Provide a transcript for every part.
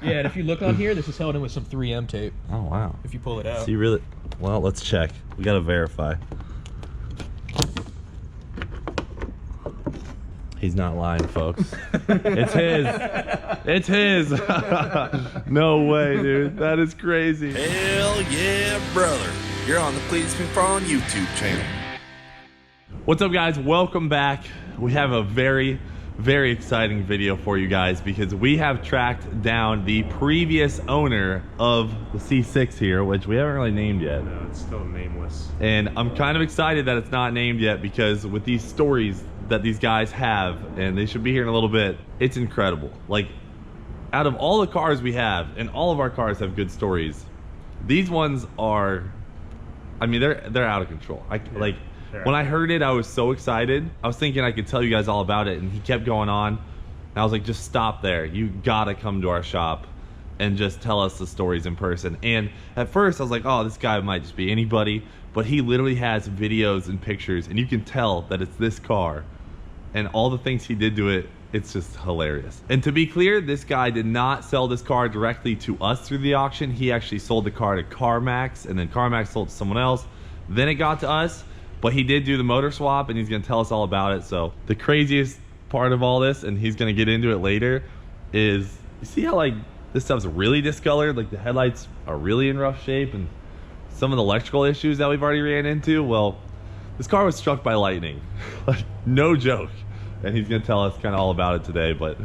Yeah, and if you look on here, this is held in with some 3M tape. Oh, wow. If you pull it out. So you really... Well, let's check. We got to verify. He's not lying, folks. It's his. It's his. No way, dude. That is crazy. Hell yeah, brother. You're on the Cleetus McFarland YouTube channel. What's up, guys? Welcome back. We have a very exciting video for you guys because we have tracked down the previous owner of the C6 here, which we haven't really named yet. No, it's still nameless. And I'm kind of excited that it's not named yet because with these stories that these guys have, and they should be here in a little bit, it's incredible. Like, out of all the cars we have, and all of our cars have good stories, these ones are, I mean, they're out of control. Like, when I heard it, I was so excited. I was thinking I could tell you guys all about it, and he kept going on. And I was like, just stop there. You gotta come to our shop and just tell us the stories in person. And at first I was like, oh, this guy might just be anybody, but he literally has videos and pictures, and you can tell that it's this car and all the things he did to it. It's just hilarious. And to be clear, this guy did not sell this car directly to us through the auction. He actually sold the car to CarMax, and then CarMax sold to someone else. Then it got to us, but he did do the motor swap, and he's gonna tell us all about it. So the craziest part of all this, and he's gonna get into it later, is you see how like this stuff's really discolored? Like the headlights are really in rough shape, and some of the electrical issues that we've already ran into. Well, this car was struck by lightning. Like, no joke. And he's gonna tell us kind of all about it today, but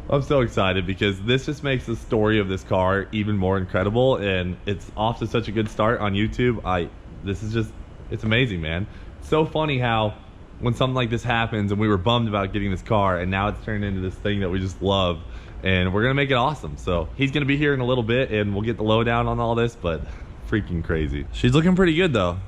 I'm so excited because this just makes the story of this car even more incredible, and it's off to such a good start on YouTube. This is just, it's amazing, man. It's so funny how when something like this happens and we were bummed about getting this car, and now it's turned into this thing that we just love, and we're gonna make it awesome. So he's gonna be here in a little bit and we'll get the lowdown on all this, but freaking crazy. She's looking pretty good though.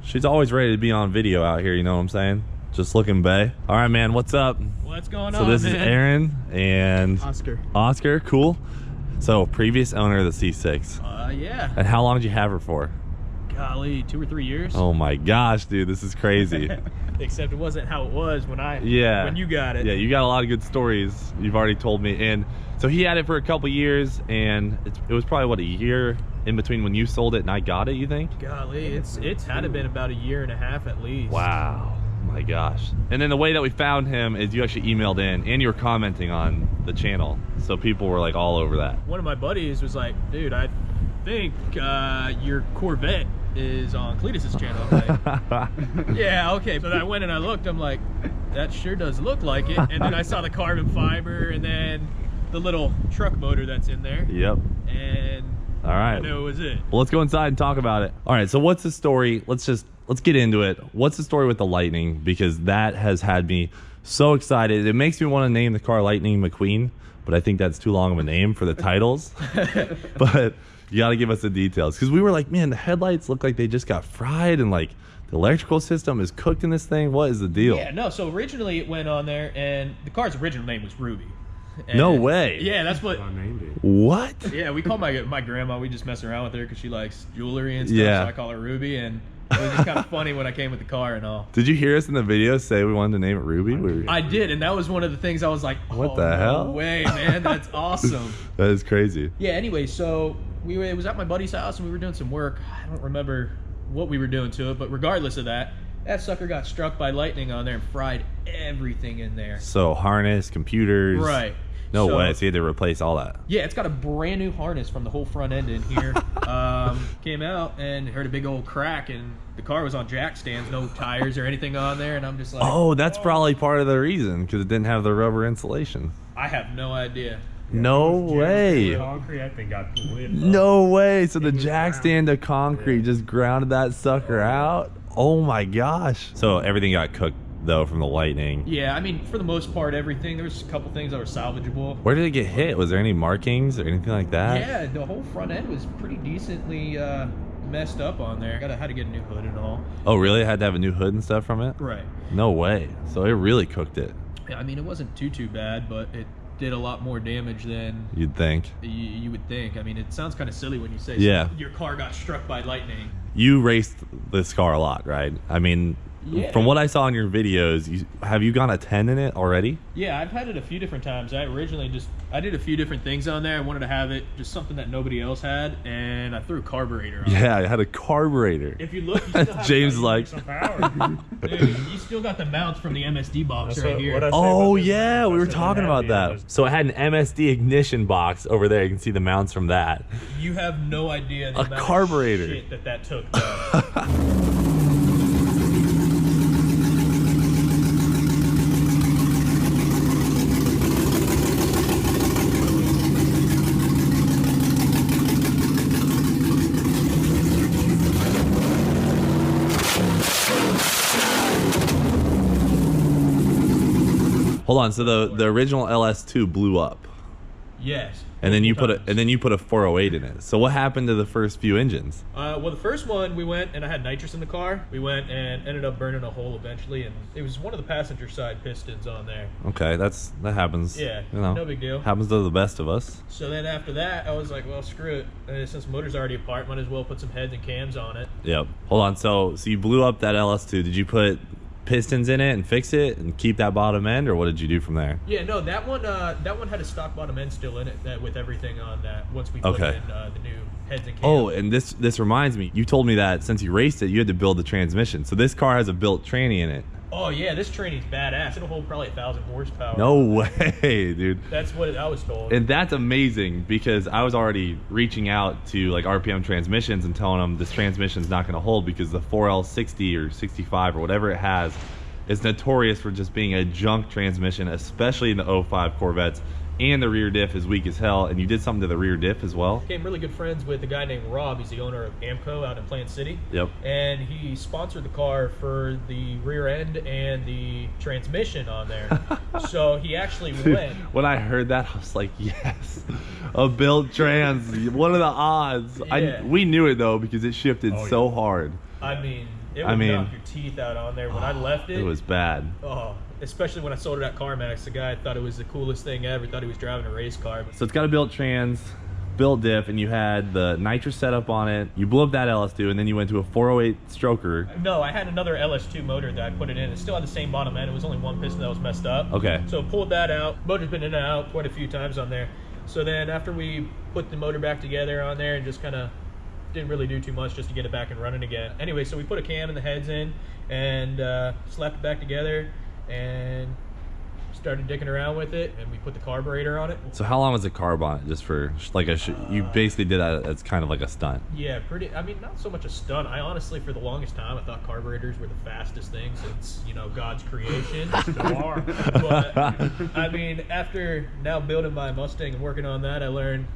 She's always ready to be on video out here, you know what I'm saying? Just looking bae. All right, man, what's up? What's going on, So this is Aaron and Oscar, cool. So previous owner of the C6. Yeah. And how long did you have her for? Golly, 2 or 3 years. Oh my gosh, dude, this is crazy. Except it wasn't how it was when when you got it. Yeah, you got a lot of good stories you've already told me. And so he had it for a couple years, and it was probably what, a year in between when you sold it and I got it, you think? Golly, it's had to been about 1.5 years at least. Wow. My gosh. And then the way that we found him is you actually emailed in and you were commenting on the channel, so people were like all over that. One of my buddies was like, dude, I think your Corvette is on Cleetus's channel. I'm like, yeah, okay. So then I went and I looked, I'm like, that sure does look like it. And then I saw the carbon fiber and then the little truck motor that's in there. Yep. And all right, I knew it was it. Well, let's go inside and talk about it. All right, so what's the story? Let's get into it. What's the story with the Lightning? Because that has had me so excited. It makes me want to name the car Lightning McQueen, but I think that's too long of a name for the titles. But you got to give us the details, because we were like, man, the headlights look like they just got fried, and like the electrical system is cooked in this thing. What is the deal? Yeah, no, so originally it went on there, and the car's original name was Ruby. And no way. Yeah, that's what I named it. What? Yeah, we call my grandma, we just mess around with her because she likes jewelry and stuff. Yeah. So I call her Ruby, and it was just kind of funny when I came with the car and all. Did you hear us in the video say we wanted to name it Ruby? I did, and that was one of the things I was like, oh, what the hell? No way, man, that's awesome. That is crazy. Yeah, anyway, so it was at my buddy's house and we were doing some work. I don't remember what we were doing to it, but regardless of that sucker got struck by lightning on there and fried everything in there. So harness, computers. Right. No way, so you had to replace all that. Yeah, it's got a brand new harness from the whole front end in here. Came out and heard a big old crack, and the car was on jack stands, no tires or anything on there, and I'm just like, oh, that's probably part of the reason, because it didn't have the rubber insulation. I have no idea. No way. Concrete, I think, got lit up. No way. So the jack stand of concrete just grounded that sucker out. Oh my gosh. So everything got cooked though from the lightning. Yeah, I mean, for the most part, everything. There was a couple things that were salvageable. Where did it get hit? Was there any markings or anything like that? Yeah, the whole front end was pretty decently messed up on there. Had to get a new hood and all. Oh really? It had to have a new hood and stuff from it? Right. No way. So it really cooked it. Yeah, I mean, it wasn't too bad, but it did a lot more damage than you'd think. You would think. I mean, it sounds kind of silly when you say yeah. your car got struck by lightning. You raced this car a lot, right? I mean, Yeah. From what I saw in your videos, have you gone a 10 in it already? Yeah, I've had it a few different times. I did a few different things on there. I wanted to have it just something that nobody else had, and I threw a carburetor on it. Yeah, I had a carburetor. If you look, you still have James like, Some power. dude, you still got the mounts from the MSD box right here. oh yeah, we were talking about that. So I had an MSD ignition box over there. You can see the mounts from that. You have no idea the A amount carburetor. of shit that took. Though. Hold on, so the original LS2 blew up. Yes. And then you put a 408 in it. So what happened to the first few engines? Well, the first one we went and I had nitrous in the car. We went and ended up burning a hole eventually, and it was one of the passenger side pistons on there. Okay, that happens. Yeah, you know, no big deal. Happens to the best of us. So then after that, I was like, well, screw it. Since the motor's already apart, might as well put some heads and cams on it. Yep. Hold on. So you blew up that LS2. Did you put pistons in it and fix it and keep that bottom end, or what did you do from there? Yeah, no, that one had a stock bottom end still in it, that with everything on that. Once we put in the new heads and cams. Oh, and this reminds me, you told me that since you raced it, you had to build the transmission. So this car has a built tranny in it. Oh yeah, this training's badass. It'll hold probably 1,000 horsepower. No way, dude. That's what I was told. And that's amazing, because I was already reaching out to like RPM transmissions and telling them this transmission's not going to hold because the 4L60 or 65 or whatever it has is notorious for just being a junk transmission, especially in the 05 Corvettes. And the rear diff is weak as hell. And you did something to the rear diff as well? Became really good friends with a guy named Rob. He's the owner of Amco out in Plant City. Yep. And he sponsored the car for the rear end and the transmission on there. So he actually went. When I heard that, I was like, yes, a built trans. What are the odds? Yeah. We knew it though, because it shifted so hard. I mean, it would knock your teeth out on there. When I left it, it was bad. Oh, especially when I sold it at CarMax. The guy thought it was the coolest thing ever. Thought he was driving a race car. So it's got a built trans, built diff, and you had the nitrous setup on it. You blew up that LS2, and then you went to a 408 stroker. No, I had another LS2 motor that I put it in. It still had the same bottom end. It was only one piston that was messed up. Okay. So pulled that out. Motor's been in and out quite a few times on there. So then after we put the motor back together on there and just kind of didn't really do too much just to get it back and running again. Anyway, so we put a cam and the heads in and slapped it back together and started dicking around with it, and we put the carburetor on it. So how long was the carb on it? Just for like you basically did that as kind of like a stunt. Yeah, I mean, not so much a stunt. I honestly, for the longest time, I thought carburetors were the fastest thing since, God's creation. Still are. But I mean, after now building my Mustang and working on that, I learned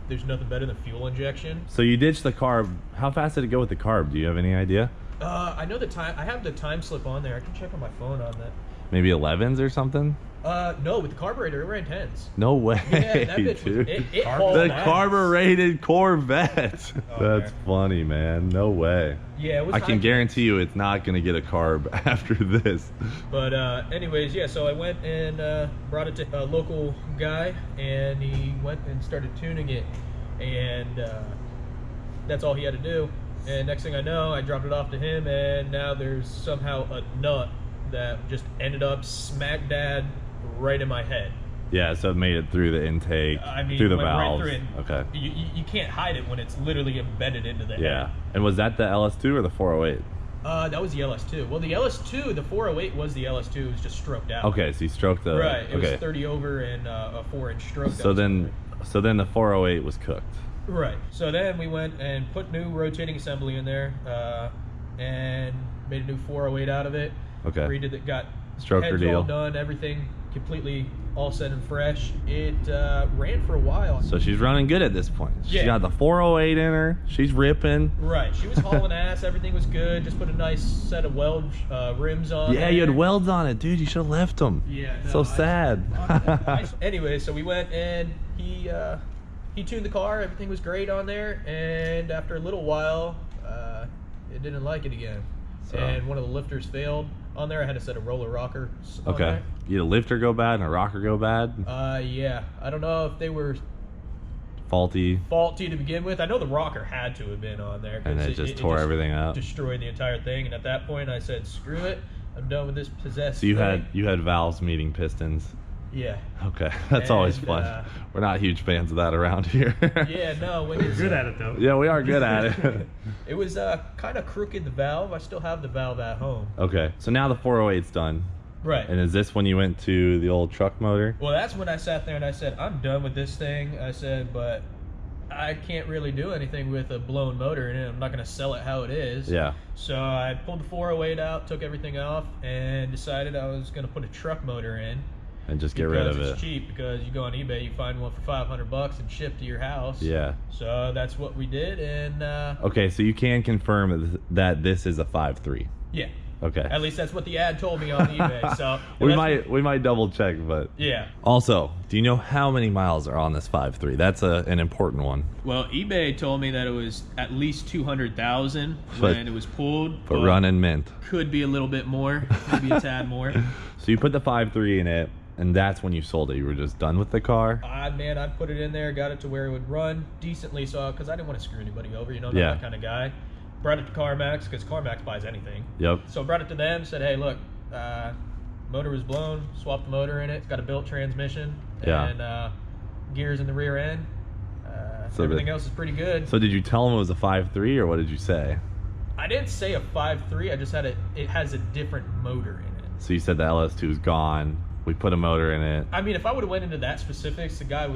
there's nothing better than fuel injection. So you ditched the carb. How fast did it go with the carb? Do you have any idea? I know the time. I have the time slip on there. I can check on my phone on that. Maybe 11s or something? No, with the carburetor, it ran 10s. No way, Yeah, that bitch dude. it hauled The ass. carbureted Corvette. Oh, That's funny, man. No way. Yeah, it was I can guarantee you it's not going to get a carb after this. But anyways, yeah, so I went and brought it to a local guy, and he went and started tuning it, and that's all he had to do. And next thing I know, I dropped it off to him, and now there's somehow a nut that just ended up smack dab right in my head. Yeah, so it made it through the intake, I mean, through the went valves. right through it. Okay. You can't hide it when it's literally embedded into the Yeah. head. And was that the LS2 or the 408? That was the LS2. Well, the LS2, the 408 was the LS2. It was just stroked out. Okay, so you stroked the... Right. It okay. was 30 over and a 4-inch stroke. So then the 408 was cooked. Right. So then we went and put new rotating assembly in there, and made a new 408 out of it. Okay. Redid it, got Stroker heads deal. all done, everything completely all set and fresh. It ran for a while. So she's running good at this point. She Yeah. got the 408 in her. She's ripping. Right. She was hauling ass. Everything was good. Just put a nice set of weld rims on. Yeah, there. you had welds on it, dude. You should have left them. Yeah. No, So sad. Anyway, so we went and he tuned the car. Everything was great on there. And after a little while, it didn't like it again. So- And one of the lifters failed on there. I had a set of roller rockers on Okay. there. You had a lifter go bad and a rocker go bad? Yeah. I don't know if they were faulty. Faulty to begin with. I know the rocker had to have been on there. And it just tore everything up. Destroyed the entire thing. And at that point, I said, "Screw it, I'm done with this possessed." So you thing. had valves meeting pistons. Yeah. Okay, that's always fun. We're not huge fans of that around here. Yeah, no. When We're good at it though. Yeah, we are good at it. It was kind of crooked, the valve. I still have the valve at home. Okay, so now the 408's done. Right. And is this when you went to the old truck motor? Well, that's when I sat there and I said, I'm done with this thing. I said, but I can't really do anything with a blown motor in it. I'm not going to sell it how it is. Yeah. So I pulled the 408 out, took everything off, and decided I was going to put a truck motor in. And just get rid of it. It's cheap, because you go on eBay, you find one for $500 and ship to your house. Yeah. So that's what we did, and okay, so you can confirm that this is a 5.3. yeah. Okay. At least that's what the ad told me on eBay. So we might double check, but yeah. Also, do you know how many miles are on this 5.3? That's an important one. Well, eBay told me that it was at least 200,000 when it was pulled. But running mint. Could be a little bit more, maybe a tad more. So you put the 5.3 in it, and that's when you sold it. You were just done with the car? Man, I put it in there, got it to where it would run decently, so because I didn't want to screw anybody over, you know, not that kind of guy. Brought it to CarMax, because CarMax buys anything. Yep. So brought it to them, said, hey, look, motor was blown, swapped the motor in it, it's got a built transmission, and gears in the rear end. So everything else is pretty good. So did you tell them it was a 5.3, or what did you say? I didn't say a 5.3, I just had it has a different motor in it. So you said the LS2 is gone. We put a motor in it. I mean, if I would have went into that specifics, the guy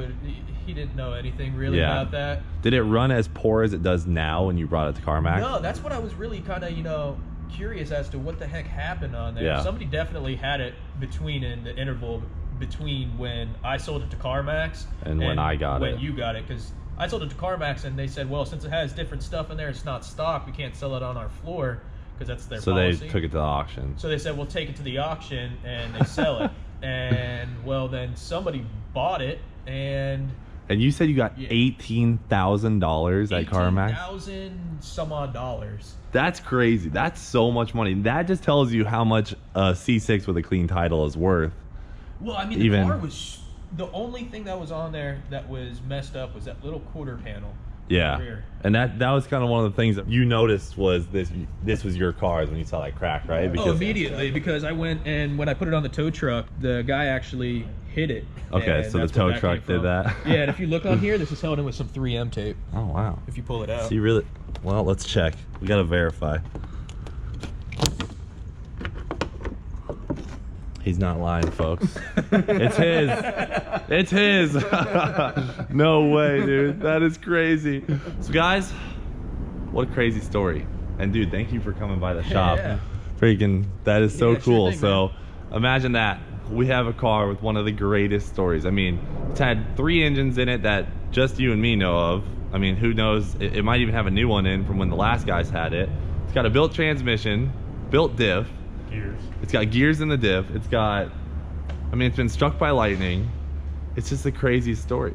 he didn't know anything really about that. Did it run as poor as it does now when you brought it to CarMax? No, that's what I was really kind of, curious as to what the heck happened on there. Yeah. Somebody definitely had it in the interval between when I sold it to CarMax and when I got it. When you got it, because I sold it to CarMax and they said, well, since it has different stuff in there, it's not stock, we can't sell it on our floor, because that's their policy. So they took it to the auction. So they said, we'll take it to the auction and they sell it. And well, then somebody bought it, and you said you got $18,000 at CarMax? $18,000 some odd dollars. That's crazy. That's so much money. That just tells you how much a C6 with a clean title is worth. Well, I mean, the car was the only thing that was on there that was messed up was that little quarter panel. Yeah, and that was kind of one of the things that you noticed was this was your car when you saw that crack, right? Because immediately, because I went and when I put it on the tow truck, the guy actually hit it. Okay, so the tow truck did that. Yeah, and if you look on here, this is held in with some 3M tape. Oh wow! If you pull it out. So you really, well, let's check. We gotta verify. He's not lying, folks. It's his. It's his. No way, dude. That is crazy. So, guys, what a crazy story. And, dude, thank you for coming by the shop. Yeah. Freaking, that is so cool. Sure thing, so, imagine that. We have a car with one of the greatest stories. I mean, it's had 3 engines in it that just you and me know of. I mean, who knows? It might even have a new one in from when the last guys had it. It's got a built transmission, built diff. Gears. It's got gears in the diff. It's got, I mean, it's been struck by lightning. It's just the craziest story.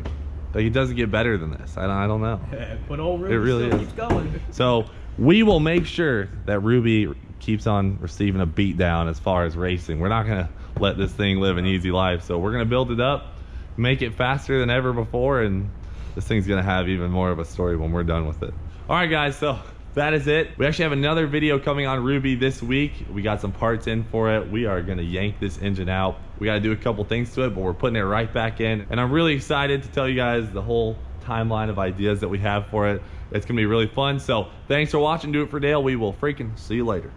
Like, it doesn't get better than this. I don't know. But old Ruby really still is. keeps going. So we will make sure that Ruby keeps on receiving a beat down as far as racing. We're not gonna let this thing live an easy life. So we're gonna build it up, make it faster than ever before, and this thing's gonna have even more of a story when we're done with it. All right, guys, so that is it. We actually have another video coming on Ruby this week. We got some parts in for it. We are gonna yank this engine out. We gotta do a couple things to it, but we're putting it right back in. And I'm really excited to tell you guys the whole timeline of ideas that we have for it. It's gonna be really fun. So thanks for watching Do It for Dale. We will freaking see you later.